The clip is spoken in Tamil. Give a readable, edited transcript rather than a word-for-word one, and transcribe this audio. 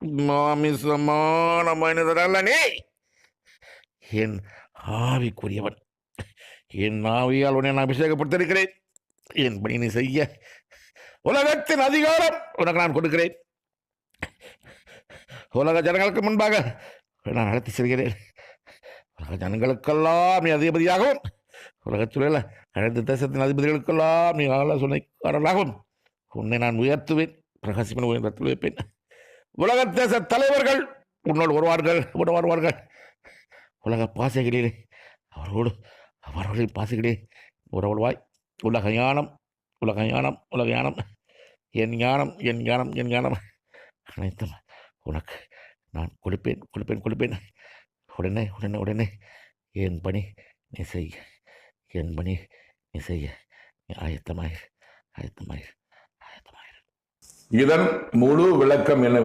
மாமிசமான மனிதரல்ல நீ. என் ஆவிக்குரியவன். என் ஆவியால் உன்னை நான் அபிஷேகப்படுத்திருக்கிறேன். என் பணி நீ செய்ய உலகத்தின் அதிகாரம் உனக்கு நான் கொடுக்கிறேன். உலக ஜனங்களுக்கு முன்பாக நான் நடத்தி செல்கிறேன். உலக ஜனங்களுக்கெல்லாம் நீ அதிபதியாகவும், உலகத்தில் உள்ள அனைத்து தேசத்தின் அதிபதிகளுக்கெல்லாம் நீ ஆலோசனைக்காரர்களாகவும் உன்னை நான் உயர்த்துவேன். பிரகாசிப்பின் உயர்ந்தத்தில் வைப்பேன். உலக தேச தலைவர்கள் உன்னோடு வருவார்கள். உலக பாசைகளிலே அவர்களின் பாசைகளே உறவுவாய். உலக ஞானம். என் ஞானம் அனைத்தும் உனக்கு நான் கொடுப்பேன். உடனே என் பணி நீ செய்ய நீ ஆயத்தமாயிரு. இதன் முழு விளக்கம் என்ன